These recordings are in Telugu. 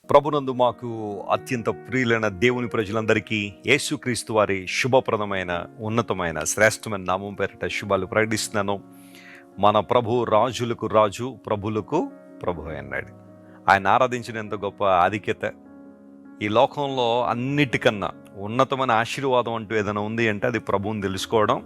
ప్రభునందు మాకు అత్యంత ప్రియులైన దేవుని ప్రజలందరికీ యేసుక్రీస్తు వారి శుభప్రదమైన ఉన్నతమైన శ్రేష్టమైన నామం పేరిట శుభాలు ప్రకటిస్తున్నాను. మన ప్రభు రాజులకు రాజు, ప్రభులకు ప్రభు అన్నాడు. ఆయన ఆరాధించిన ఎంత గొప్ప ఆధిక్యత! ఈ లోకంలో అన్నిటికన్నా ఉన్నతమైన ఆశీర్వాదం అంటూ ఏదైనా ఉంది అంటే అది ప్రభువుని తెలుసుకోవడం,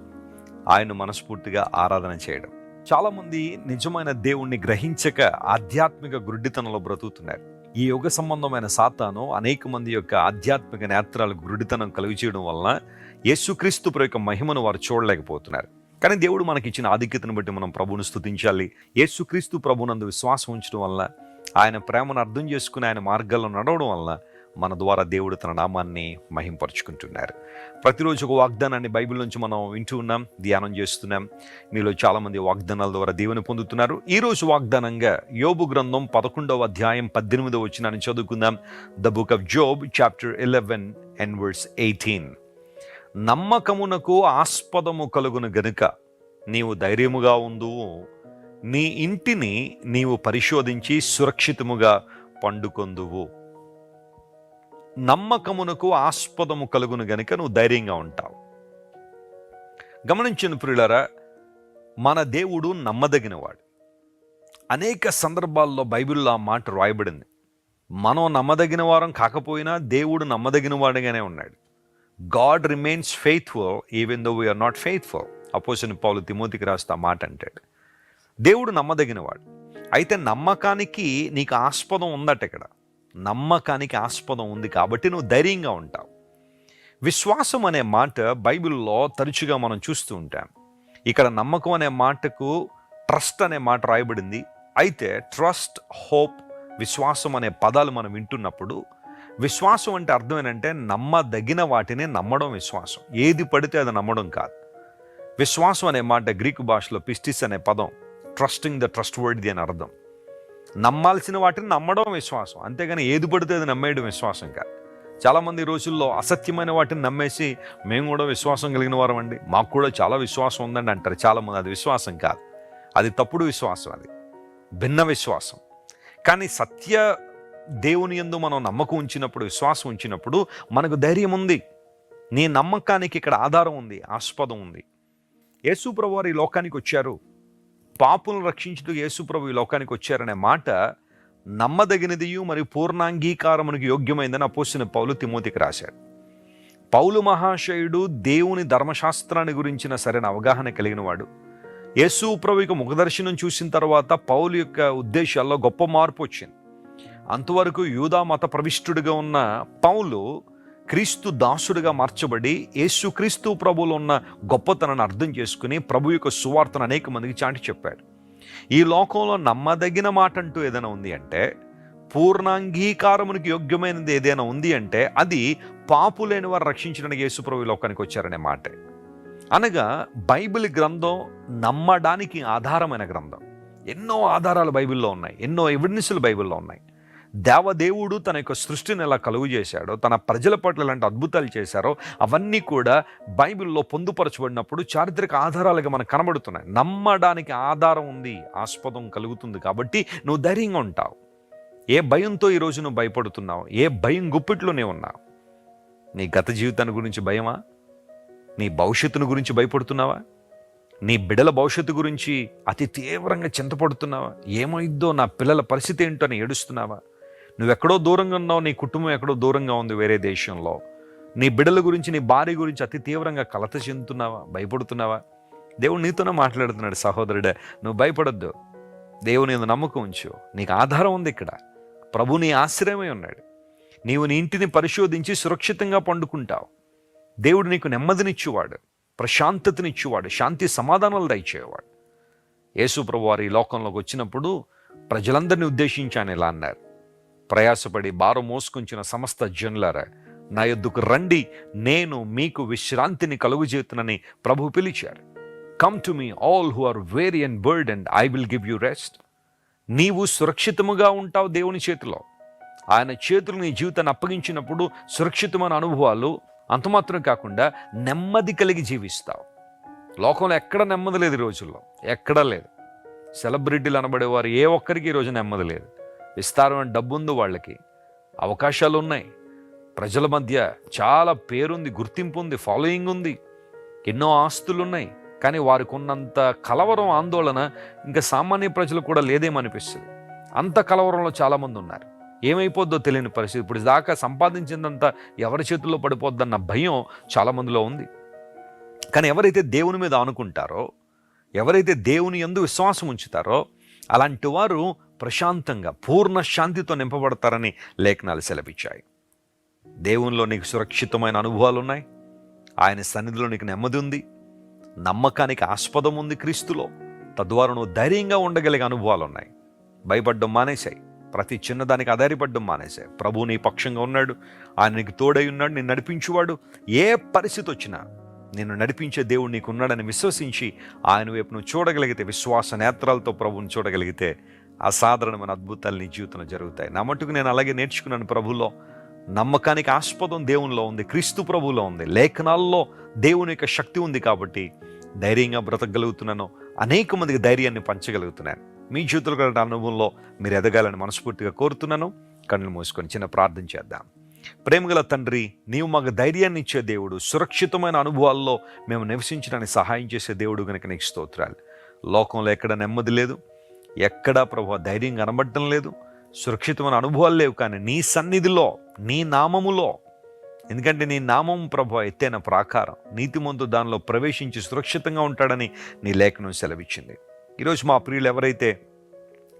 ఆయన మనస్ఫూర్తిగా ఆరాధన చేయడం. చాలామంది నిజమైన దేవుణ్ణి గ్రహించక ఆధ్యాత్మిక గుడ్డితనంలో బ్రతుకుతున్నారు. ఈ యుగ సంబంధమైన సాతాను అనేక మంది యొక్క ఆధ్యాత్మిక నేత్రాలకు గురుడితనం కలుగు చేయడం వలన యేసుక్రీస్తు యొక్క మహిమను వారు చూడలేకపోతున్నారు. కానీ దేవుడు మనకిచ్చిన ఆధిక్యతను బట్టి మనం ప్రభువును స్తుతించాలి. యేసుక్రీస్తు ప్రభునందు విశ్వాసం ఉంచడం వలన, ఆయన ప్రేమను అర్థం చేసుకుని ఆయన మార్గాల్లో నడవడం వలన మన ద్వారా దేవుడు తన నామాన్ని మహింపరుచుకుంటున్నారు. ప్రతిరోజు ఒక వాగ్దానాన్ని బైబిల్ నుంచి మనం వింటూ ఉన్నాం, ధ్యానం చేస్తున్నాం. మీలో చాలామంది వాగ్దానాల ద్వారా దేవుని పొందుతున్నారు. ఈరోజు వాగ్దానంగా యోబు గ్రంథం 11వ అధ్యాయం 18వ వచనాన్ని చదువుకుందాం. The book of Job chapter 11 and verse 18. నమ్మకమునకు ఆస్పదము కలుగును గనుక నీవు ధైర్యముగా ఉందువు, నీ ఇంటిని నీవు పరిశోధించి సురక్షితముగా పండుకొందువు. నమ్మకమునకు ఆస్పదము కలుగును గనుక నువ్వు ధైర్యంగా ఉంటావు. గమనించిన ప్రియులారా, మన దేవుడు నమ్మదగినవాడు. అనేక సందర్భాల్లో బైబిల్లో ఆ మాట రాయబడింది. మనం నమ్మదగిన వారం కాకపోయినా దేవుడు నమ్మదగిన వాడుగానే ఉన్నాడు. God remains faithful even though we are not faithful. అపోస్తలుడైన పౌలు తిమోతికి రాస్తా మాట అంటాడు. దేవుడు నమ్మదగినవాడు. అయితే నమ్మకానికి నీకు ఆస్పదం ఉందట. ఇక్కడ నమ్మకానికి ఆస్పదం ఉంది కాబట్టి నువ్వు ధైర్యంగా ఉంటావు. విశ్వాసం అనే మాట బైబిల్లో తరచుగా మనం చూస్తూ ఉంటాం. ఇక్కడ నమ్మకం అనే మాటకు ట్రస్ట్ అనే మాట రాయబడింది. అయితే ట్రస్ట్, హోప్, విశ్వాసం అనే పదాలు మనం వింటున్నప్పుడు విశ్వాసం అంటే అర్థం ఏంటంటే నమ్మదగిన వాటిని నమ్మడం విశ్వాసం. ఏది పడితే అది నమ్మడం కాదు. విశ్వాసం అనే మాట గ్రీకు భాషలో పిస్టిస్ అనే పదం ట్రస్టింగ్ ద ట్రస్ట్ వర్డ్ది అని అర్థం. నమ్మాల్సిన వాటిని నమ్మడం విశ్వాసం, అంతేగాని ఏది పడితే అది నమ్మేయడం విశ్వాసం కాదు. చాలామంది రోజుల్లో అసత్యమైన వాటిని నమ్మేసి మేము కూడా విశ్వాసం కలిగిన వారం అండి, మాకు కూడా చాలా విశ్వాసం ఉందండి అంటారు చాలామంది. అది విశ్వాసం కాదు, అది తప్పుడు విశ్వాసం, అది భిన్న విశ్వాసం. కానీ సత్య దేవుని యందు మనం నమ్మకం ఉంచినప్పుడు, విశ్వాసం ఉంచినప్పుడు మనకు ధైర్యం ఉంది. నీ నమ్మకానికి ఇక్కడ ఆధారం ఉంది, ఆస్పదం ఉంది. యేసు ప్రభువు వారు ఈ లోకానికి వచ్చారు, పాపులను రక్షించుటకు యేసు ప్రభు ఈ లోకానికి వచ్చారనే మాట నమ్మదగినదియు మరియు పూర్ణాంగీకారమునికి యోగ్యమైందని అపోస్తలుడైన పౌలు తిమోతికి రాశాడు. పౌలు మహాశయుడు దేవుని ధర్మశాస్త్రాన్ని గురించిన సరైన అవగాహన కలిగిన వాడు. యేసు ప్రభు యొక్క ముఖదర్శనం చూసిన తర్వాత పౌలు యొక్క ఉద్దేశాల్లో గొప్ప మార్పు వచ్చింది. అంతవరకు యూదా మత ప్రవిష్టుడిగా ఉన్న పౌలు క్రీస్తు దాసుడిగా మార్చబడి యేసు క్రీస్తు ప్రభువులో ఉన్న గొప్పతనాన్ని అర్థం చేసుకుని ప్రభు యొక్క సువార్తను అనేక మందికి చాటి చెప్పాడు. ఈ లోకంలో నమ్మదగిన మాట అంటూ ఏదైనా ఉంది అంటే, పూర్ణాంగీకారమునికి యోగ్యమైనది ఏదైనా ఉంది అంటే అది పాపులైన వారు రక్షించడానికి యేసు ప్రభు ఈ లోకానికి వచ్చారనే మాట. అనగా బైబిల్ గ్రంథం నమ్మడానికి ఆధారమైన గ్రంథం. ఎన్నో ఆధారాలు బైబిల్లో ఉన్నాయి, ఎన్నో ఎవిడెన్సులు బైబిల్లో ఉన్నాయి. దేవదేవుడు తన యొక్క సృష్టిని ఎలా కలుగు చేశాడో, తన ప్రజల పట్ల ఎలాంటి అద్భుతాలు చేశారో అవన్నీ కూడా బైబిల్లో పొందుపరచబడినప్పుడు చారిత్రక ఆధారాలుగా మనకు కనబడుతున్నాయి. నమ్మడానికి ఆధారం ఉంది, ఆస్పదం కలుగుతుంది కాబట్టి నువ్వు ధైర్యంగా ఉంటావు. ఏ భయంతో ఈరోజు నువ్వు భయపడుతున్నావు? ఏ భయం గుప్పిట్లోనే ఉన్నావు? నీ గత జీవితాన్ని గురించి భయమా? నీ భవిష్యత్తును గురించి భయపడుతున్నావా? నీ బిడ్డల భవిష్యత్తు గురించి అతి తీవ్రంగా చింతపడుతున్నావా? ఏమైద్దో, నా పిల్లల పరిస్థితి ఏంటో అని ఏడుస్తున్నావా? నువ్వెక్కడో దూరంగా ఉన్నావు, నీ కుటుంబం ఎక్కడో దూరంగా ఉంది వేరే దేశంలో. నీ బిడ్డల గురించి, నీ భార్య గురించి అతి తీవ్రంగా కలత చెందుతున్నావా? భయపడుతున్నావా? దేవుడు నీతోనే మాట్లాడుతున్నాడు, సహోదరుడే, నువ్వు భయపడొద్దు. దేవుని యందు నమ్మకం ఉంచు. నీకు ఆధారం ఉంది. ఇక్కడ ప్రభు నీ ఆశ్రయమై ఉన్నాడు. నీవు నీ ఇంటిని పరిశోధించి సురక్షితంగా పండుకుంటావు. దేవుడు నీకు నెమ్మదినిచ్చేవాడు, ప్రశాంతతనిచ్చేవాడు, శాంతి సమాధానాలు దయచేవాడు. యేసు ప్రభు వారు ఈ లోకంలోకి వచ్చినప్పుడు ప్రజలందరినీ ఉద్దేశించి ఆయన ఇలా అన్నారు, ప్రయాసపడి భారం మోసుకొంచిన సమస్త జనులారా నా యొద్దకు రండి, నేను మీకు విశ్రాంతిని కలుగజేతునని ప్రభు పిలిచారు. Come to me all who are weary and burdened, I will give you rest. నీవు సురక్షితముగా ఉంటావు దేవుని చేతిలో. ఆయన చేతులు నీ జీవితాన్ని అప్పగించినప్పుడు సురక్షితమైన అనుభవాలు, అంతమాత్రం కాకుండా నెమ్మది కలిగి జీవిస్తావు. లోకంలో ఎక్కడ నెమ్మది లేదు ఈ రోజుల్లో, ఎక్కడా లేదు. సెలబ్రిటీలు అనబడేవారు ఏ ఒక్కరికి ఈరోజు నెమ్మది లేదు. విస్తారమైన డబ్బు ఉంది వాళ్ళకి, అవకాశాలు ఉన్నాయి, ప్రజల మధ్య చాలా పేరుంది, గుర్తింపు ఉంది, ఫాలోయింగ్ ఉంది, ఎన్నో ఆస్తులు ఉన్నాయి. కానీ వారికి ఉన్నంత కలవరం, ఆందోళన ఇంకా సామాన్య ప్రజలు కూడా లేదేమనిపిస్తుంది. అంత కలవరంలో చాలామంది ఉన్నారు. ఏమైపోద్దో తెలియని పరిస్థితి. ఇప్పుడు దాకా సంపాదించిందంతా ఎవరి చేతుల్లో పడిపోద్దన్న భయం చాలామందిలో ఉంది. కానీ ఎవరైతే దేవుని మీద ఆనుకుంటారో, ఎవరైతే దేవుని యందు విశ్వాసం ఉంచుతారో, అలాంటి వారు ప్రశాంతంగా పూర్ణ శాంతితో నింపబడతారని లేఖనాలు సెలవిచ్చాయి. దేవునిలో నీకు సురక్షితమైన అనుభవాలు ఉన్నాయి. ఆయన సన్నిధిలో నీకు నెమ్మది ఉంది, నమ్మకానికి ఆస్పదం ఉంది క్రీస్తులో. తద్వారా నువ్వు ధైర్యంగా ఉండగలిగే అనుభవాలు ఉన్నాయి. భయపడ్డం మానేశాయి, ప్రతి చిన్నదానికి ఆధారపడ్డం మానేశాయి. ప్రభువు నీ పక్షంగా ఉన్నాడు, ఆయన నీకు తోడై ఉన్నాడు, నిన్ను నడిపించేవాడు. ఏ పరిస్థితి వచ్చినా నిన్ను నడిపించే దేవుడు నీకు ఉన్నాడని విశ్వసించి ఆయన వైపు నువ్వు చూడగలిగితే, విశ్వాస నేత్రాలతో ప్రభువుని చూడగలిగితే అసాధారణమైన అద్భుతాలు నీ జీవితంలో జరుగుతాయి. నా మట్టుకు నేను అలాగే నేర్చుకున్నాను. ప్రభువులో నమ్మకానికి ఆస్పదం దేవునిలో ఉంది, క్రీస్తు ప్రభువులో ఉంది. లేఖనాల్లో దేవుని యొక్క శక్తి ఉంది కాబట్టి ధైర్యంగా బ్రతకగలుగుతున్నాను, అనేక మందికి ధైర్యాన్ని పంచగలుగుతున్నాను. మీ జీవితంలో కలిగిన అనుభవంలో మీరు ఎదగాలని మనస్ఫూర్తిగా కోరుతున్నాను. కళ్ళు మూసుకొని చిన్న ప్రార్థన చేద్దాం. ప్రేమగల తండ్రి, నీవు మాకు ధైర్యాన్ని ఇచ్చే దేవుడు, సురక్షితమైన అనుభవాల్లో మేము నివసించడానికి సహాయం చేసే దేవుడు కనుక నీకు స్తోత్రాలు. లోకంలో ఎక్కడ నెమ్మది లేదు, ఎక్కడా ప్రభువా ధైర్యం కనబడటం లేదు, సురక్షితమైన అనుభవాలు లేవు. కానీ నీ సన్నిధిలో, నీ నామములో, ఎందుకంటే నీ నామం ప్రభువా ఎత్తైన ప్రాకారం, నీతిమంతుడు దానిలో ప్రవేశించి సురక్షితంగా ఉంటాడని నీ లేఖనం సెలవిచ్చింది. ఈరోజు మా ప్రియులు ఎవరైతే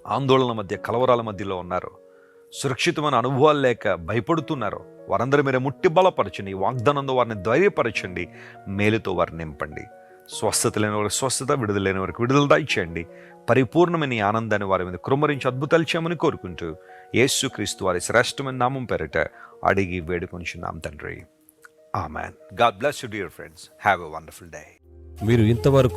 ఆందోళన మధ్య, కలవరాల మధ్యలో ఉన్నారో, సురక్షితమైన అనుభవాలు లేక భయపడుతున్నారో, వారందరూ మీరే ముట్టి బలపరచండి. వాగ్దానంతో వారిని ధైర్యపరచండి, మేలుతో వారిని నింపండి. స్వస్థత లేని వారికి స్వస్థత, విడుదల లేని వారికి విడుదల దయచేయండి. పరిపూర్ణమైన ఈ ఆనందాన్ని వారి మీద కృమ్మరించి అద్భుతాలు చేయమని కోరుకుంటూ యేసుక్రీస్తు వారి శ్రేష్టమైన నామం పేరిట అడిగి వేడుకొంచున్నాం తండ్రి. Amen. God bless you dear friends. Have a wonderful day. మీరు ఇంతవరకు